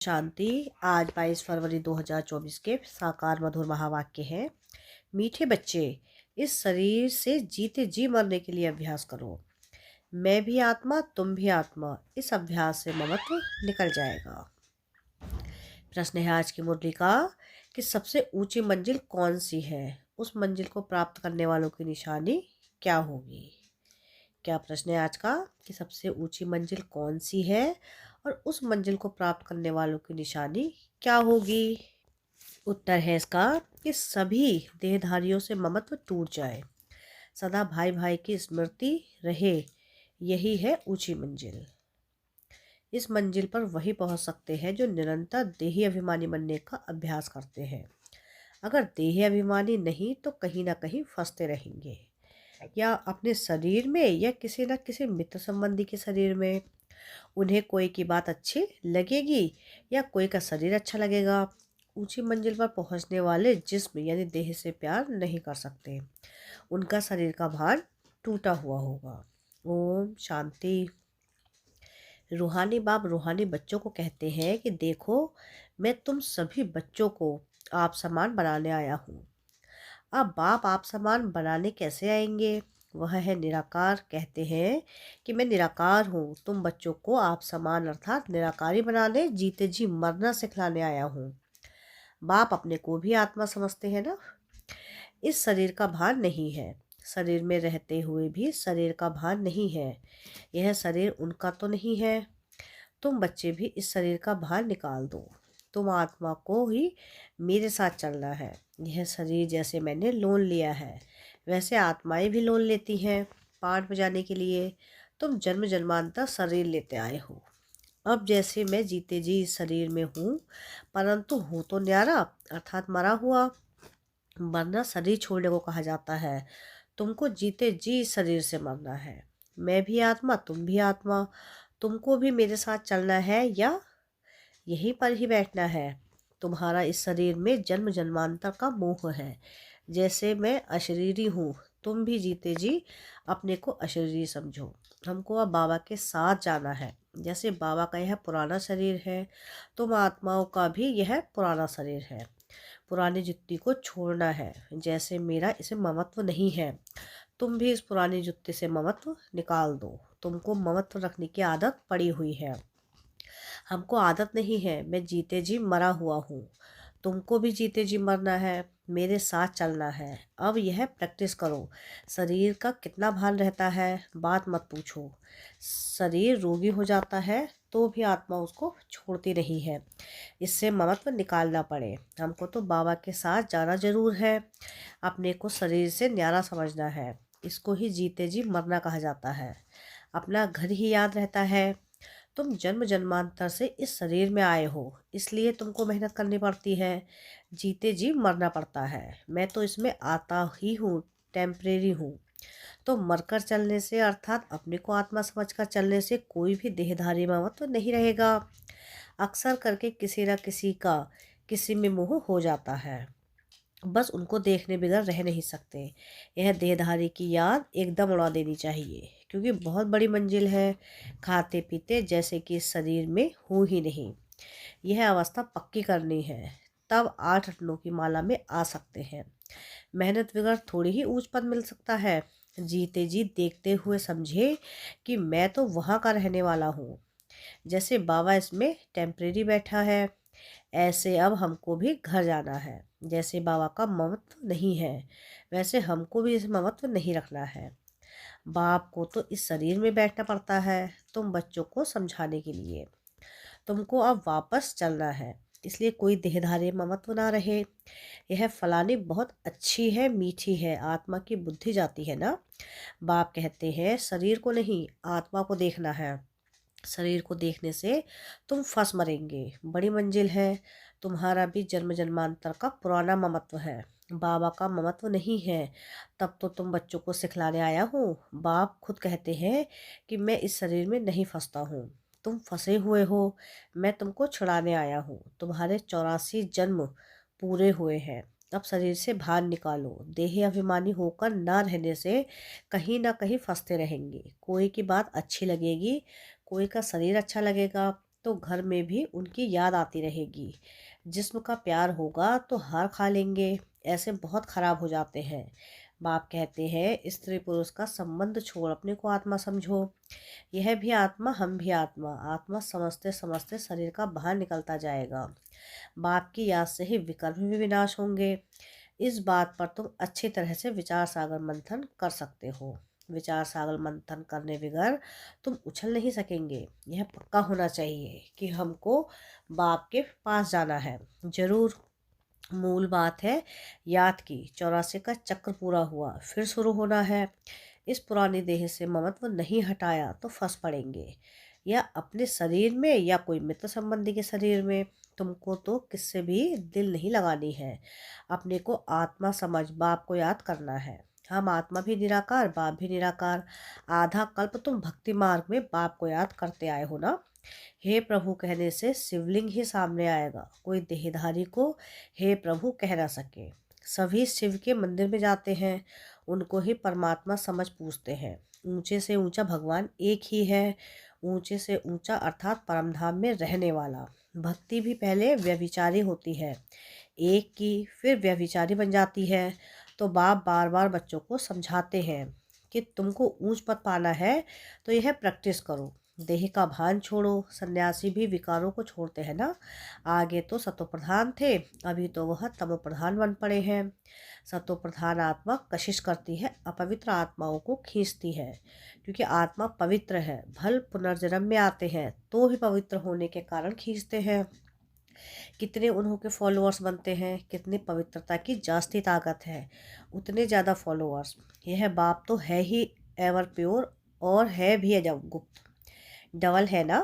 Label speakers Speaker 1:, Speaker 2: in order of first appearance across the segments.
Speaker 1: शांति। आज 22 फरवरी 2024 के साकार मधुर महावाक्य है। मीठे बच्चे, इस शरीर से जीते जी मरने के लिए अभ्यास करो। मैं भी आत्मा, तुम भी आत्मा। इस अभ्यास से ममत्व निकल जाएगा। प्रश्न है आज की मुरली का कि सबसे ऊंची मंजिल कौन सी है? उस मंजिल को प्राप्त करने वालों की निशानी क्या होगी? क्या प्रश्न है आज का कि सबसे ऊंची मंजिल कौन सी है और उस मंजिल को प्राप्त करने वालों की निशानी क्या होगी? उत्तर है इसका कि सभी देहधारियों से ममत्व टूट जाए, सदा भाई भाई की स्मृति रहे। यही है ऊंची मंजिल। इस मंजिल पर वही पहुंच सकते हैं जो निरंतर देही अभिमानी बनने का अभ्यास करते हैं। अगर देही अभिमानी नहीं तो कहीं ना कहीं फंसते रहेंगे, या अपने शरीर में या किसी न किसी मित्र संबंधी के शरीर में। उन्हें कोई की बात अच्छी लगेगी या कोई का शरीर अच्छा लगेगा। ऊंची मंजिल पर पहुंचने वाले जिस्म यानी देह से प्यार नहीं कर सकते। उनका शरीर का भार टूटा हुआ होगा। ओम शांति। रूहानी बाप रूहानी बच्चों को कहते हैं कि देखो, मैं तुम सभी बच्चों को आप समान बनाने आया हूँ। अब बाप आप समान बनाने कैसे आएंगे? वह है निराकार। कहते हैं कि मैं निराकार हूँ, तुम बच्चों को आप समान अर्थात निराकारी बनाने, जीते जी मरना सिखलाने आया हूँ। बाप अपने को भी आत्मा समझते हैं ना। इस शरीर का भार नहीं है, शरीर में रहते हुए भी शरीर का भार नहीं है। यह शरीर उनका तो नहीं है। तुम बच्चे भी इस शरीर का भार निकाल दो। तुम आत्मा को ही मेरे साथ चलना है। यह शरीर जैसे मैंने लोन लिया है, वैसे आत्माएं भी लोन लेती हैं पाठ बजाने के लिए। तुम जन्म जन्मांतर शरीर लेते आए हो। अब जैसे मैं जीते जी इस शरीर में हूँ, परंतु हूँ तो न्यारा अर्थात मरा हुआ। मरना शरीर छोड़ने को कहा जाता है। तुमको जीते जी इस शरीर से मरना है। मैं भी आत्मा, तुम भी आत्मा। तुमको भी मेरे साथ चलना है या यहीं पर ही बैठना है? तुम्हारा इस शरीर में जन्म जन्मांतर का मोह है। जैसे मैं अशरीरी हूँ, तुम भी जीते जी अपने को अशरीरी समझो। हमको अब बाबा के साथ जाना है। जैसे बाबा का यह पुराना शरीर है, तुम आत्माओं का भी यह पुराना शरीर है। पुरानी जुत्ती को छोड़ना है। जैसे मेरा इसे ममत्व नहीं है, तुम भी इस पुरानी जुत्ती से ममत्व निकाल दो। तुमको ममत्व रखने की आदत पड़ी हुई है, हमको आदत नहीं है। मैं जीते जी मरा हुआ हूँ, तुमको भी जीते जी मरना है, मेरे साथ चलना है। अब यह प्रैक्टिस करो। शरीर का कितना भार रहता है बात मत पूछो। शरीर रोगी हो जाता है तो भी आत्मा उसको छोड़ती नहीं है। इससे ममत्व निकालना पड़े। हमको तो बाबा के साथ जाना जरूर है। अपने को शरीर से न्यारा समझना है। इसको ही जीते जी मरना कहा जाता है। अपना घर ही याद रहता है। तुम जन्म जन्मांतर से इस शरीर में आए हो, इसलिए तुमको मेहनत करनी पड़ती है, जीते जी मरना पड़ता है। मैं तो इसमें आता ही हूँ, टेम्परेरी हूँ। तो मरकर चलने से अर्थात अपने को आत्मा समझकर चलने से कोई भी देहधारी ममत्व तो नहीं रहेगा। अक्सर करके किसी न किसी का किसी में मोह हो जाता है, बस उनको देखने बगैर रह नहीं सकते। यह देहधारी की याद एकदम उड़ा देनी चाहिए, क्योंकि बहुत बड़ी मंजिल है। खाते पीते जैसे कि इस शरीर में हूँ ही नहीं। यह अवस्था पक्की करनी है, तब 8 रत्नों की माला में आ सकते हैं। मेहनत बगैर थोड़ी ही ऊंच पद मिल सकता है। जीते जी देखते हुए समझे कि मैं तो वहाँ का रहने वाला हूँ। जैसे बाबा इसमें टेम्परेरी बैठा है, ऐसे अब हमको भी घर जाना है। जैसे बाबा का ममत्व नहीं है, वैसे हमको भी इस ममत्व नहीं रखना है। बाप को तो इस शरीर में बैठना पड़ता है तुम बच्चों को समझाने के लिए। तुमको अब वापस चलना है, इसलिए कोई देहधारी ममत्व ना रहे। यह फलानी बहुत अच्छी है, मीठी है, आत्मा की बुद्धि जाती है ना। बाप कहते हैं शरीर को नहीं, आत्मा को देखना है। शरीर को देखने से तुम फंस मरेंगे। बड़ी मंजिल है। तुम्हारा भी जन्म जन्मांतर का पुराना ममत्व है, बाबा का ममत्व नहीं है। तब तो तुम बच्चों को सिखलाने आया हूँ। बाप खुद कहते हैं कि मैं इस शरीर में नहीं फंसता हूँ, तुम फंसे हुए हो। मैं तुमको छुड़ाने आया हूँ। तुम्हारे 84 जन्म पूरे हुए हैं। अब शरीर से बाहर निकालो। देह अभिमानी होकर ना रहने से कहीं ना कहीं फंसते रहेंगे। कोई की बात अच्छी लगेगी, कोई का शरीर अच्छा लगेगा, तो घर में भी उनकी याद आती रहेगी। जिस्म का प्यार होगा तो हार खा लेंगे, ऐसे बहुत खराब हो जाते हैं। बाप कहते हैं स्त्री पुरुष का संबंध छोड़ अपने को आत्मा समझो। यह भी आत्मा, हम भी आत्मा। आत्मा समझते समझते शरीर का बाहर निकलता जाएगा। बाप की याद से ही विकर्म भी विनाश होंगे। इस बात पर तुम अच्छी तरह से विचार सागर मंथन कर सकते हो। विचार सागर मंथन करने बगैर तुम उछल नहीं सकेंगे। यह पक्का होना चाहिए कि हमको बाप के पास जाना है। जरूर। मूल बात है याद की। 84 का चक्र पूरा हुआ, फिर शुरू होना है। इस पुरानी देह से ममत्व नहीं हटाया तो फंस पड़ेंगे, या अपने शरीर में या कोई मित्र संबंधी के शरीर में। तुमको तो किससे भी दिल नहीं लगानी है। अपने को आत्मा समझ बाप को याद करना है। हम आत्मा भी निराकार, बाप भी निराकार। आधा कल्प तुम भक्ति मार्ग में बाप को याद करते आए हो ना। हे प्रभु कहने से शिवलिंग ही सामने आएगा। कोई देहधारी को हे प्रभु कह ना सके। सभी शिव के मंदिर में जाते हैं, उनको ही परमात्मा समझ पूछते हैं। ऊंचे से ऊंचा भगवान एक ही है। ऊंचे से ऊंचा अर्थात परमधाम में रहने वाला। भक्ति भी पहले व्यभिचारी होती है, एक की फिर व्यभिचारी बन जाती है। तो बाप बार बार बच्चों को समझाते हैं कि तुमको ऊंच पद पाना है तो यह प्रैक्टिस करो। देह का भान छोड़ो। सन्यासी भी विकारों को छोड़ते हैं ना। आगे तो सतोप्रधान थे, अभी तो वह तमोप्रधान बन पड़े हैं। सतोप्रधान आत्मा कशिश करती है, अपवित्र आत्माओं को खींचती है। क्योंकि आत्मा पवित्र है, भल पुनर्जन्म में आते हैं तो भी पवित्र होने के कारण खींचते हैं। कितने उन्हों के फॉलोअर्स बनते हैं, कितनी पवित्रता की जास्ती ताकत है, उतने ज़्यादा फॉलोअर्स। यह बाप तो है ही एवर प्योर, और है भी अजब गुप्त। डबल है ना।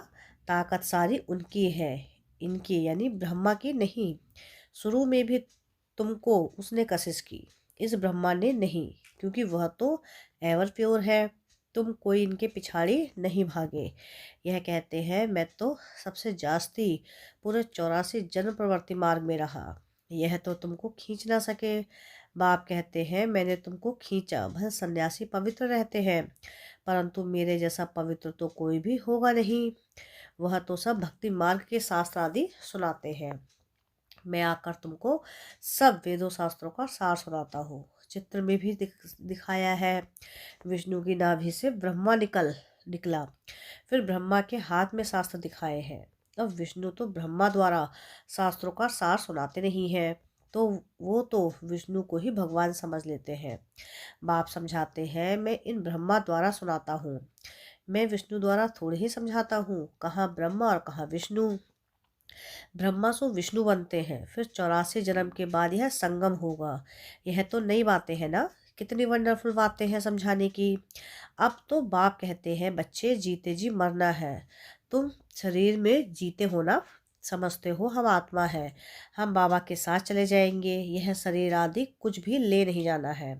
Speaker 1: ताकत सारी उनकी है, इनकी यानी ब्रह्मा की नहीं। शुरू में भी तुमको उसने कशिश की, इस ब्रह्मा ने नहीं, क्योंकि वह तो एवर प्योर है। तुम कोई इनके पिछाड़ी नहीं भागे। यह कहते हैं मैं तो सबसे जास्ती पूरे 84 जन्म प्रवृत्ति मार्ग में रहा, यह तो तुमको खींच ना सके। बाप कहते हैं मैंने तुमको खींचा। भले सन्यासी पवित्र रहते हैं, परंतु मेरे जैसा पवित्र तो कोई भी होगा नहीं। वह तो सब भक्ति मार्ग के शास्त्र आदि सुनाते हैं। मैं आकर तुमको सब वेदों शास्त्रों का सार सुनाता हूँ। चित्र में भी दिखाया है। विष्णु की नाभि से ब्रह्मा निकला। फिर ब्रह्मा के हाथ में शास्त्र दिखाए हैं। अब विष्णु तो ब्रह्मा द्वारा शास्त्रों का सार सुनाते नहीं हैं, तो वो तो विष्णु को ही भगवान समझ लेते हैं। बाप समझाते हैं मैं इन ब्रह्मा द्वारा सुनाता हूँ, मैं विष्णु द्वारा थोड़े ही समझाता हूँ। कहाँ ब्रह्मा और कहाँ विष्णु। ब्रह्मा सो विष्णु बनते हैं, फिर 84 जन्म के बाद यह संगम होगा। यह तो नई बातें हैं ना। कितनी वंडरफुल बातें हैं समझाने की। अब तो बाप कहते हैं बच्चे जीते जी मरना है। तुम शरीर में जीते हो ना, समझते हो हम आत्मा है, हम बाबा के साथ चले जाएंगे। यह शरीर आदि कुछ भी ले नहीं जाना है।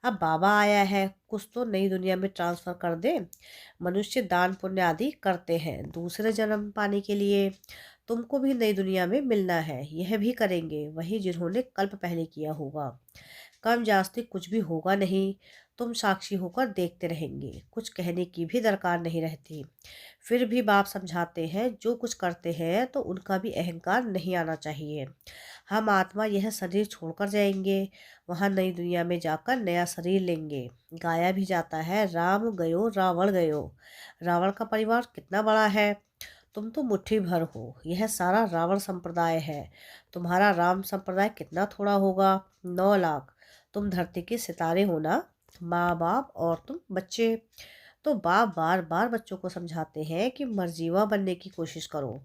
Speaker 1: अब बाबा आया है, कुछ तो नई दुनिया में ट्रांसफर कर दे। मनुष्य दान पुण्य आदि करते हैं दूसरे जन्म पाने के लिए। तुमको भी नई दुनिया में मिलना है, यह भी करेंगे वही जिन्होंने कल्प पहले किया होगा। कम जास्ती कुछ भी होगा नहीं। तुम साक्षी होकर देखते रहेंगे, कुछ कहने की भी दरकार नहीं रहती। फिर भी बाप समझाते हैं जो कुछ करते हैं तो उनका भी अहंकार नहीं आना चाहिए। हम आत्मा यह शरीर छोड़कर जाएंगे, वहाँ नई दुनिया में जाकर नया शरीर लेंगे। गाया भी जाता है राम गयो रावण गयो। रावण का परिवार कितना बड़ा है, तुम तो मुट्ठी भर हो। यह सारा रावण संप्रदाय है, तुम्हारा राम संप्रदाय कितना थोड़ा होगा। 9 लाख। तुम धरती के सितारे हो ना, माँ बाप और तुम बच्चे। तो बाप बार बार बच्चों को समझाते हैं कि मर्जीवा बनने की कोशिश करो।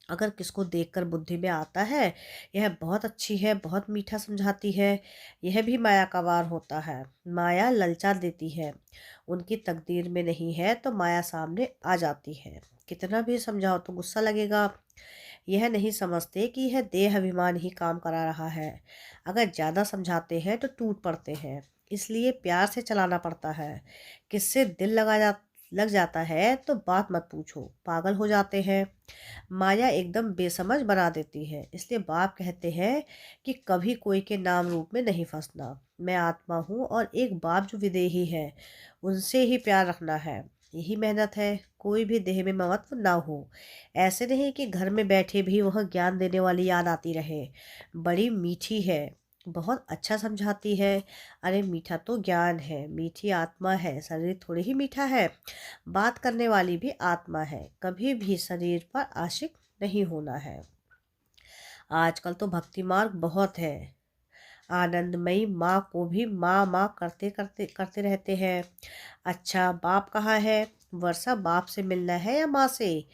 Speaker 1: अगर किसको देखकर बुद्धि में आता है यह बहुत अच्छी है, बहुत मीठा समझाती है, यह भी माया का वार होता है। माया ललचा देती है, उनकी तकदीर में नहीं है तो माया सामने आ जाती है। कितना भी समझाओ तो गुस्सा लगेगा। यह नहीं समझते कि यह देह अभिमान ही काम करा रहा है। अगर ज़्यादा समझाते हैं तो टूट पड़ते हैं, इसलिए प्यार से चलाना पड़ता है। किससे दिल लग जाता है तो बात मत पूछो, पागल हो जाते हैं। माया एकदम बेसमझ बना देती है। इसलिए बाप कहते हैं कि कभी कोई के नाम रूप में नहीं फंसना। मैं आत्मा हूँ और एक बाप जो विदेही है, उनसे ही प्यार रखना है। यही मेहनत है, कोई भी देह में ममत्व ना हो। ऐसे नहीं कि घर में बैठे भी वह ज्ञान देने वाली याद आती रहे। बड़ी मीठी है, बहुत अच्छा समझाती है। अरे मीठा तो ज्ञान है, मीठी आत्मा है, शरीर थोड़ी ही मीठा है। बात करने वाली भी आत्मा है, कभी भी शरीर पर आशिक नहीं होना है। आजकल तो भक्ति मार्ग बहुत है। आनंदमयी माँ को भी माँ माँ करते करते करते रहते हैं। अच्छा बाप कहाँ है? वर्षा, बाप से मिलना है या माँ से?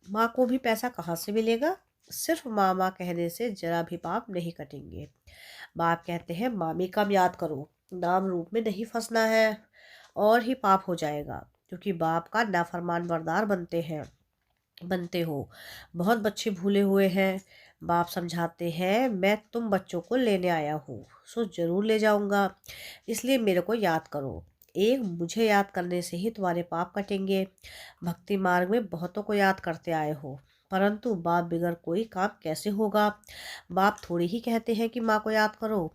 Speaker 1: माँ को भी पैसा कहाँ से मिलेगा? सिर्फ माँ माँ कहने से जरा भी पाप नहीं कटेंगे। बाप कहते हैं मामी का याद करो, नाम रूप में नहीं फंसना है, और ही पाप हो जाएगा, क्योंकि बाप का नाफरमान वरदार बनते हो। बहुत बच्चे भूले हुए हैं। बाप समझाते हैं मैं तुम बच्चों को लेने आया हूँ, सो जरूर ले जाऊंगा, इसलिए मेरे को याद करो। एक मुझे याद करने से ही तुम्हारे पाप कटेंगे। भक्ति मार्ग में बहुतों को याद करते आए हो, परंतु बाप बिगड़ कोई काम कैसे होगा? बाप थोड़ी ही कहते हैं कि माँ को याद करो।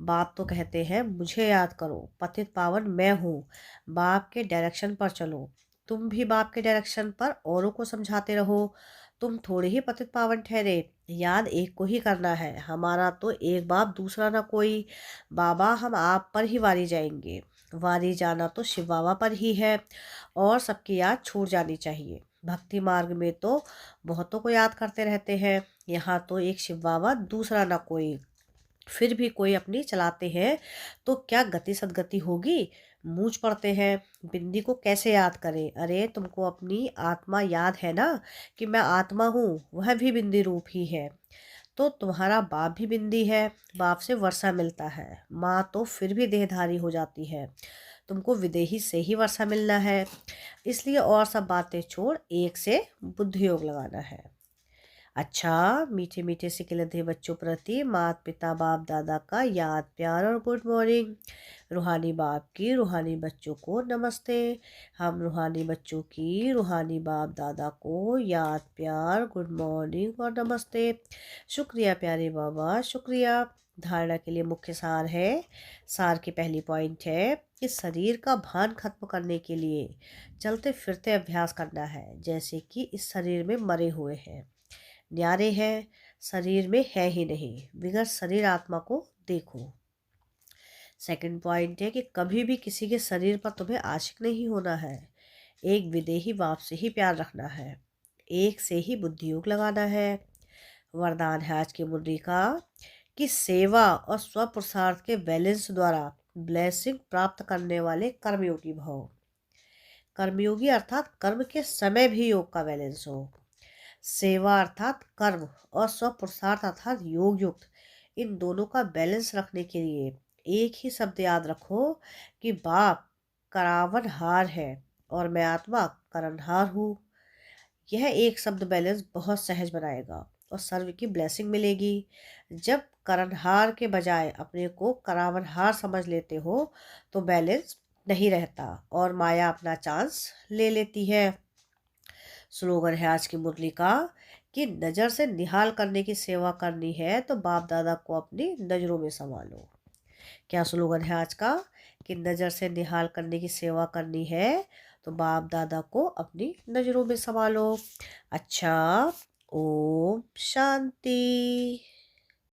Speaker 1: बाप तो कहते हैं मुझे याद करो, पतित पावन मैं हूँ, बाप के डायरेक्शन पर चलो। तुम भी बाप के डायरेक्शन पर औरों को समझाते रहो। तुम थोड़े ही पतित पावन ठहरे, याद एक को ही करना है। हमारा तो एक बाप दूसरा ना कोई। बाबा हम आप पर ही वारी जाएंगे। वारी जाना तो शिव बाबा पर ही है, और सबकी याद छूट जानी चाहिए। भक्ति मार्ग में तो बहुतों को याद करते रहते हैं, यहाँ तो एक शिव बाबा दूसरा ना कोई। फिर भी कोई अपनी चलाते हैं तो क्या गति सदगति होगी? मूंछ पड़ते हैं। बिंदी को कैसे याद करें? अरे तुमको अपनी आत्मा याद है ना, कि मैं आत्मा हूँ, वह भी बिंदी रूप ही है। तो तुम्हारा बाप भी बिंदी है, बाप से वर्षा मिलता है। माँ तो फिर भी देहधारी हो जाती है, तुमको विदेही से ही वर्षा मिलना है। इसलिए और सब बातें छोड़ एक से बुद्धि योग लगाना है। अच्छा मीठे मीठे से खिलते बच्चों प्रति माता पिता बाप दादा का याद प्यार और गुड मॉर्निंग। रूहानी बाप की रूहानी बच्चों को नमस्ते। हम रूहानी बच्चों की रूहानी बाप दादा को याद प्यार गुड मॉर्निंग और नमस्ते। शुक्रिया प्यारे बाबा, शुक्रिया। धारणा के लिए मुख्य सार है। सार की पहली पॉइंट है कि शरीर का भान खत्म करने के लिए चलते फिरते अभ्यास करना है, जैसे कि इस शरीर में मरे हुए हैं, न्यारे हैं, शरीर में है ही नहीं, बिगड़ शरीर आत्मा को देखो। सेकंड पॉइंट है कि कभी भी किसी के शरीर पर तुम्हें आशिक नहीं होना है। एक विदेही बाप से ही प्यार रखना है, एक से ही बुद्धि योग लगाना है। वरदान है आज की मुरली का कि सेवा और स्वपुरुषार्थ के बैलेंस द्वारा ब्लेसिंग प्राप्त करने वाले कर्मयोगी भव। कर्मयोगी अर्थात कर्म के समय भी योग का बैलेंस हो। सेवा अर्थात कर्म और स्वपुरुषार्थ अर्थात योग युक्त, इन दोनों का बैलेंस रखने के लिए एक ही शब्द याद रखो कि बाप करावनहार है और मैं आत्मा करणहार हूँ। यह एक शब्द बैलेंस बहुत सहज बनाएगा और सर्व की ब्लेसिंग मिलेगी। जब करणहार के बजाय अपने को करावनहार समझ लेते हो तो बैलेंस नहीं रहता और माया अपना चांस ले लेती है। स्लोगन है आज की मुरली का कि नज़र से निहाल करने की सेवा करनी है तो बाप दादा को अपनी नज़रों में संभालो। क्या स्लोगन है आज का? कि नज़र से निहाल करने की सेवा करनी है तो बाप दादा को अपनी नज़रों में संभालो। अच्छा, ओम शांति।